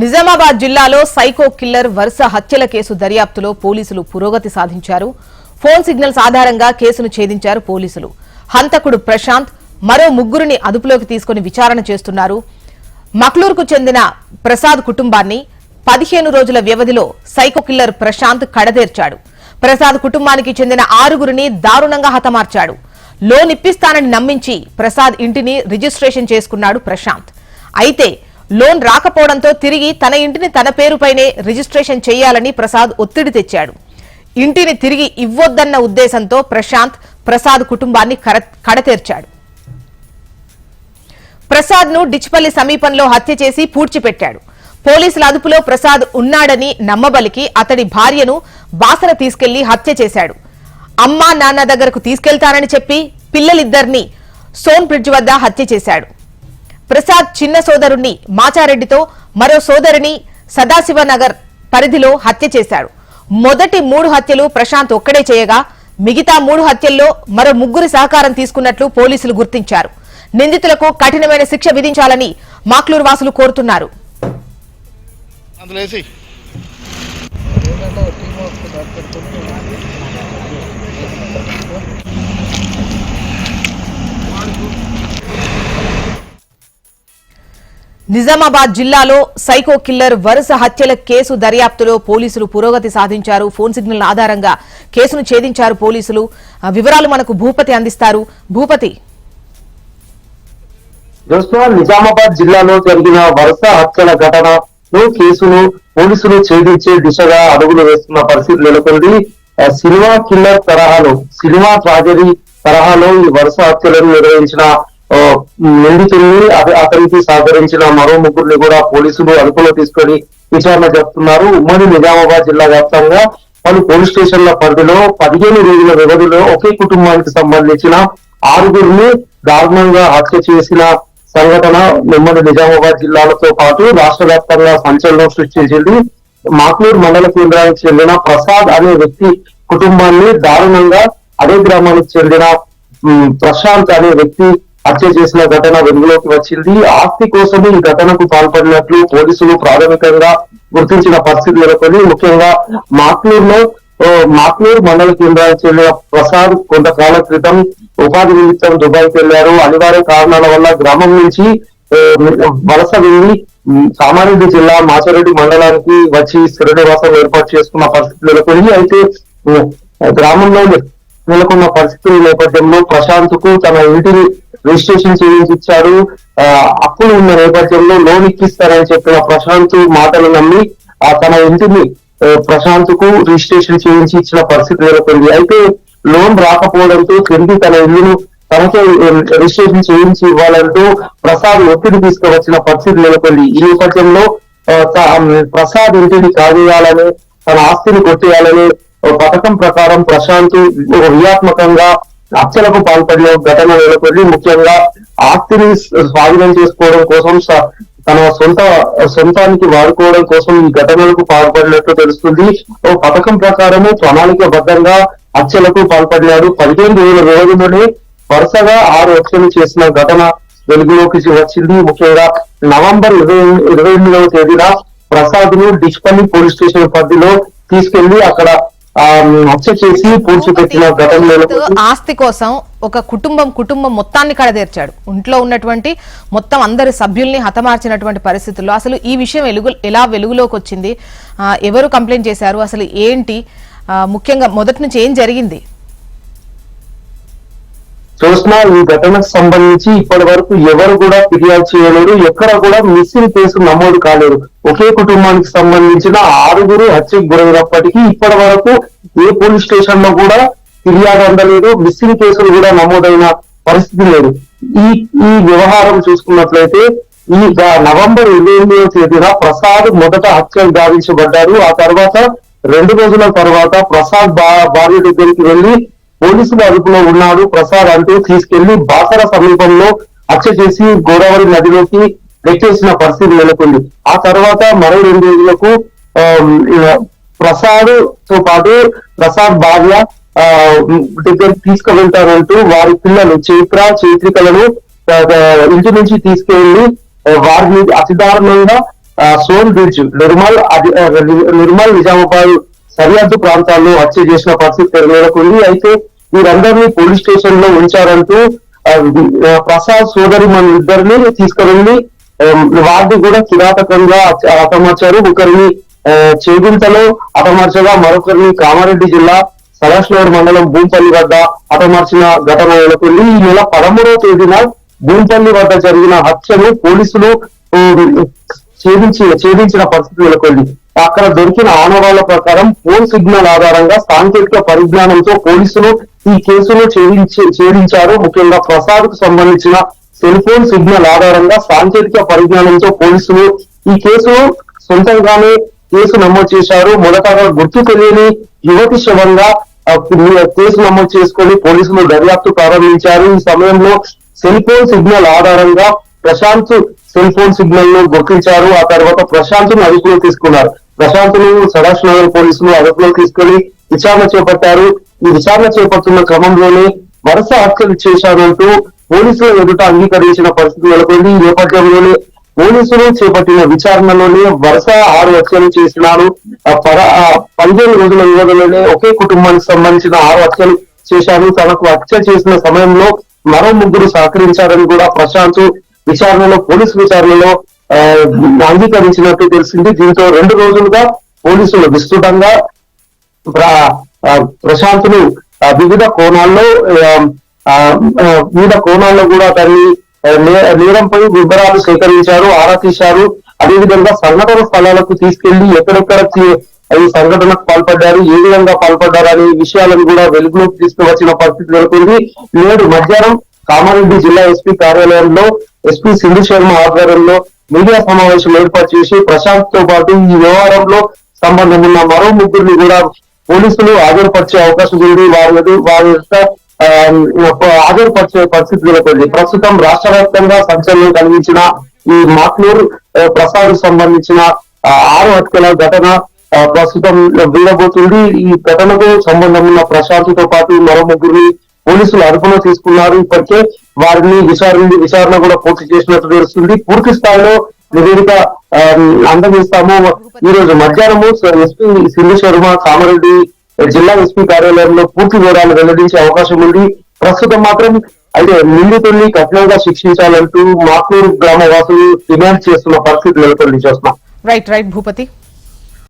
నిజామాబాద్ జిల్లాలో psycho killer వరుస హత్యల కేసు దర్యాప్తులో పోలీసులు పురోగతి సాధించారు. ఫోన్ సిగ్నల్స్ ఆధారంగా కేసును ఛేదించారు పోలీసులు. హంతకుడు ప్రశాంత్ మరో ముగ్గురిని అదుపులోకి తీసుకుని విచారణ చేస్తున్నారు. మక్లూరుకు చెందిన ప్రసాద్ కుటుంబాన్ని 15 రోజుల వ్యవధిలో సైకో కిల్లర్ ప్రశాంత్ కడదేర్చాడు. ప్రసాద్ కుటుంబానికి చెందిన 6గురిని దారుణంగా హతమార్చాడు. లోన్ ఇప్పిస్తానని నమ్మించి ప్రసాద్ ఇంటిని రిజిస్ట్రేషన్ చేసుకున్నాడు ప్రశాంత్. అయితే లోన్ రాకపోవడంతో తిరిగి తన ఇంటిని తన పేరుపైనే రిజిస్ట్రేషన్ చేయాలని ప్రసాద్ ఒత్తిడి తెచ్చాడు. ఇంటిని తిరిగి ఇవ్వొద్దన్న ఉద్దేశంతో ప్రసాద్ కుటుంబాన్ని కడతేర్చాడు. ప్రసాద్ ను డిచ్పల్లి సమీపంలో హత్య చేసి పూడ్చిపెట్టాడు. పోలీసుల అదుపులో ప్రసాద్ ఉన్నాడని నమ్మబలికి అతడి భార్యను బాసర తీసుకెళ్లి హత్య చేశాడు. అమ్మా నాన్న దగ్గరకు తీసుకెళ్తానని చెప్పి పిల్లలిద్దరినీ సోన్ బ్రిడ్జ్ వద్ద హత్య చేశాడు. ప్రసాద్ చిన్న సోదరుణ్ణి మాచారెడ్డితో, మరో సోదరిని సదాశివనగర్ పరిధిలో హత్య చేశాడు. మొదటి 3 హత్యలు ప్రశాంత్ ఒక్కడే చేయగా మిగతా 3 హత్యల్లో మరో 3 సహకారం తీసుకున్నట్లు పోలీసులు గుర్తించారు. నిందితులకు కఠినమైన శిక్ష విధించాలని మాక్లూరు వాసులు కోరుతున్నారు. నిజామాబాద్ జిల్లాలో సైకో కిల్లర్ వరుస హత్యల కేసు దర్యాప్తులో పోలీసులు పురోగతి సాధించారు. ఫోన్ సిగ్నల్ ఆధారంగా కేసును ఛేదించారు పోలీసులు. వివరాలు మనకు భూపతి అందిస్తారు. భూపతి, నిజామాబాద్ జిల్లాలో జరిగిన వరుస హత్యల ఘటనను కేసును పోలీసులు ఛేదించే దిశగా అడుగులు వేస్తున్న పరిస్థితి నెలకొంది. సినిమా కిల్లర్ తరహాలో, సినిమా ట్రాజడీ తరహాలో ఈ వరుస హత్యలను నిర్వహించిన నిందితుల్ని, అతనికి సహకరించిన మరో 3గురిని కూడా పోలీసులు అదుపులో తీసుకొని విచారణ జరుపుతున్నారు. ఉమ్మడి నిజామాబాద్ జిల్లా వ్యాప్తంగా పలు పోలీస్ స్టేషన్ల పరిధిలో 15 రోజుల వ్యవధిలో ఒకే కుటుంబానికి సంబంధించిన 6గురిని దారుణంగా హత్య చేసిన సంఘటన ఉమ్మడి నిజామాబాద్ జిల్లాలతో పాటు రాష్ట్ర వ్యాప్తంగా సంచలనం సృష్టించింది. మాక్లూరు మండల కేంద్రానికి చెందిన ప్రసాద్ అనే వ్యక్తి కుటుంబాన్ని దారుణంగా అదే గ్రామానికి చెందిన ప్రశాంత్ అనే వ్యక్తి హత్య చేసిన ఘటన వెలుగులోకి వచ్చింది. ఆస్తి కోసం ఈ ఘటనకు పాల్పడినట్లు పోలీసులు ప్రాథమికంగా గుర్తించిన పరిస్థితి నెలకొని ముఖ్యంగా మాక్లూరు మండల కేంద్రానికి చెందిన ప్రసాద్ కొంతకాలం క్రితం ఉపాధి నిమిత్తం దుబాయ్కి వెళ్లారు. అనివార్య కారణాల వల్ల గ్రామం నుంచి వలస వెళ్లి కామారెడ్డి జిల్లా మాచారెడ్డి మండలానికి వచ్చి స్థిర నివాసం ఏర్పాటు చేసుకున్న పరిస్థితి నెలకొని అయితే గ్రామంలో నెలకొన్న పరిస్థితుల నేపథ్యంలో ప్రశాంత్ కు తన ఇంటిని రిజిస్ట్రేషన్ చేయించాడు. అప్పులు ఉన్న నేపథ్యంలో లోన్ ఇప్పిస్తారని చెప్పిన ప్రశాంత్ మాటలు నమ్మి తన ఇంటిని ప్రశాంత్ కు రిజిస్ట్రేషన్ చేయించి ఇచ్చిన పరిస్థితి నెలకొంది. అయితే లోన్ రాకపోవడంతో తిరిగి తన ఇల్లును తనకే రిజిస్ట్రేషన్ చేయించి ఇవ్వాలంటూ ప్రసాద్ ఒత్తిడి తీసుకువచ్చిన పరిస్థితి నెలకొంది. ఈ నేపథ్యంలో ప్రసాద్ ఇంటిని కాజేయాలని, తన ఆస్తిని కొట్టేయాలని పథకం ప్రకారం ప్రశాంత్ వ్యూహాత్మకంగా హత్యలకు పాల్పడిన ఘటన నెలకొంది. ముఖ్యంగా ఆస్తిని స్వాధీనం చేసుకోవడం కోసం, తన సొంతానికి వాడుకోవడం కోసం ఈ ఘటనలకు పాల్పడినట్లు తెలుస్తుంది. పథకం ప్రకారము ప్రణాళికబద్ధంగా హత్యలకు పాల్పడినాడు. 15 రోజుల వ్యవధిలోనే వరుసగా 6 హత్యలు చేసిన ఘటన వెలుగులోకి వచ్చింది. ముఖ్యంగా నవంబర్ 28వ తేదీన ప్రసాద్ ను డిచ్పల్లి పోలీస్ స్టేషన్ పరిధిలో తీసుకెళ్లి అక్కడ హత్య చేసి పూడ్చిపెట్టిన ఘటన. ఆస్తి కోసం ఒక కుటుంబం మొత్తాన్ని కడదేర్చాడు. ఇంట్లో ఉన్నటువంటి మొత్తం అందరి సభ్యుల్ని హతమార్చినటువంటి పరిస్థితుల్లో అసలు ఈ విషయం ఎలా వెలుగులోకి వచ్చింది? ఎవరు కంప్లైంట్ చేశారు? అసలు ఏంటి, ముఖ్యంగా మొదటి నుంచి ఏం జరిగింది? చూసిన ఈ ఘటనకు సంబంధించి ఇప్పటి వరకు ఎవరు కూడా ఫిర్యాదు చేయలేరు. ఎక్కడ కూడా మిస్సింగ్ కేసు నమోదు కాలేదు. ఒకే కుటుంబానికి సంబంధించిన 6గురు హత్యకు గురైనప్పటికీ ఇప్పటి వరకు ఏ పోలీస్ స్టేషన్ లో కూడా ఫిర్యాదు అందలేదు. మిస్సింగ్ కేసులు కూడా నమోదైన పరిస్థితి లేదు. ఈ వ్యవహారం చూసుకున్నట్లయితే ఈ నవంబర్ 28వ తేదీన ప్రసాద్ మొదట హత్యకు గావించబడ్డారు. ఆ తర్వాత 2 రోజుల తర్వాత ప్రసాద్ భార్య దగ్గరికి వెళ్లి పోలీసుల అదుపులో ఉన్నాడు ప్రసాద్ అంటూ తీసుకెళ్లి బాసర సమీపంలో హత్య చేసి గోదావరి నదిలోకి నెట్టేసిన పరిస్థితి నెలకొంది. ఆ తర్వాత మరో 2 రోజులకు ప్రసాద్ తో పాటు ప్రసాద్ భార్య దగ్గరికి తీసుకువెళ్తారంటూ వారి పిల్లలు చైత్రికలను ఇంటి నుంచి తీసుకెళ్లి వారిని అతి దారుణంగా సోన్ బ్రిడ్జ్ నిర్మల్ నిజామాబాద్ సరిహద్దు ప్రాంతాల్లో హత్య చేసిన పరిస్థితి నెలకొంది. అయితే వీరందరినీ పోలీస్ స్టేషన్ లో ఉంచారంటూ ప్రసాద్ సోదరి మన ఇద్దరిని తీసుకువెళ్ళి వారిని కూడా కిరాతకంగా హతమార్చారు. ఒకరిని చేగుంటలో హతమార్చగా మరొకరిని కామారెడ్డి జిల్లా సదాశివగఢ్ మండలం భూంపల్లి వద్ద హతమార్చిన ఘటన నెలకొంది. ఈ నెల 13వ తేదీన భూంపల్లి వద్ద జరిగిన హత్యను పోలీసులు ఛేదించిన పరిస్థితి నెలకొంది. అక్కడ దొరికిన ఆనవాళ్ల ప్రకారం ఫోన్ సిగ్నల్ ఆధారంగా సాంకేతిక పరిజ్ఞానంతో పోలీసులు ఈ కేసును ఛేదించారు. ముఖ్యంగా ప్రసాద్ కు సంబంధించిన సెల్ ఫోన్ సిగ్నల్ ఆధారంగా సాంకేతిక పరిజ్ఞానంతో పోలీసులు ఈ కేసును సొంతంగానే కేసు నమోదు చేశారు. మొదటగా గుర్తు తెలియని యువతి శవంగా కేసు నమోదు చేసుకొని పోలీసులు దర్యాప్తు ప్రారంభించారు. ఈ సమయంలో సెల్ ఫోన్ సిగ్నల్ ఆధారంగా ప్రశాంత్ సెల్ ఫోన్ సిగ్నల్ ను గుర్తించారు. ఆ తర్వాత ప్రశాంత్ ను అదుపులో తీసుకున్నారు. ప్రశాంత్ ను సదాశివనగర్ పోలీసులు అదుపులో తీసుకొని విచారణ చేపట్టారు. ఈ విచారణ చేపడుతున్న క్రమంలోనే వరుస హత్యలు చేశారంటూ పోలీసుల ఎదుట అంగీకరించిన పరిస్థితి నెలకొంది. ఈ నేపథ్యంలోనే పోలీసులు చేపట్టిన విచారణలోనే వరుస 6 హత్యలు చేసినారు. 15 రోజుల వ్యవధిలోనే ఒకే కుటుంబానికి సంబంధించిన 6 హత్యలు చేశారు. తనకు హత్య చేసిన సమయంలో మరో 3 సహకరించారని కూడా ప్రశాంత్ పోలీసు విచారణలో అంగీకరించినట్టు తెలిసింది. దీంతో 2 రోజులుగా పోలీసులు విస్తృతంగా ప్రశాంత్ ను వివిధ కోణాల్లో కూడా దాన్ని నేరంపై వివరాలు సేకరించారు, ఆరా తీశారు. అదేవిధంగా సంఘటన స్థలాలకు తీసుకెళ్లి ఎక్కడెక్కడ ఈ సంఘటనకు పాల్పడ్డారు, ఏ విధంగా పాల్పడ్డారు అనే విషయాలను కూడా వెలుగులోకి తీసుకువచ్చిన పరిస్థితి నెలకొంది. నేడు మధ్యాహ్నం కామారెడ్డి జిల్లా ఎస్పీ కార్యాలయంలో ఎస్పీ సింధు శర్మ ఆధ్వర్యంలో మీడియా సమావేశం ఏర్పాటు చేసి ప్రశాంత్ తో పాటు ఈ వ్యవహారంలో సంబంధం ఉన్న మరో 3 కూడా పోలీసులు హాజరుపరిచే అవకాశం ఉంది. వారి హాజరుపరిచే పరిస్థితి నెలకొంది. ప్రస్తుతం రాష్ట్ర వ్యాప్తంగా సంచలనం కలిగించిన ఈ మాక్నూర్ ప్రసాద్ సంబంధించిన 6 హత్యల ఘటన ప్రస్తుతం వీడబోతుంది. ఈ ఘటనకు సంబంధం ఉన్న ప్రశాంత్ తో పాటు మరో 3 పోలీసులు అదుపులో తీసుకున్నారు. ఇప్పటికే వారిని విచారణ కూడా పూర్తి చేసినట్టు తెలుస్తుంది. పూర్తి స్థాయిలో నివేదిక అందజేస్తాము. ఈ రోజు మధ్యాహ్నము ఎస్పీ సింధు శర్మ కామారెడ్డి జిల్లా ఎస్పీ కార్యాలయంలో పూర్తి వివరాలు వెల్లడించే అవకాశం ఉంది. ప్రస్తుతం మాత్రం అయితే నిందితుల్ని కఠినంగా శిక్షించాలంటూ మాక్నూరు గ్రామ వాసులు డిమాండ్ చేస్తున్న పరిస్థితి నెలకొంది. చూస్తున్నాం. రైట్ భూపతి.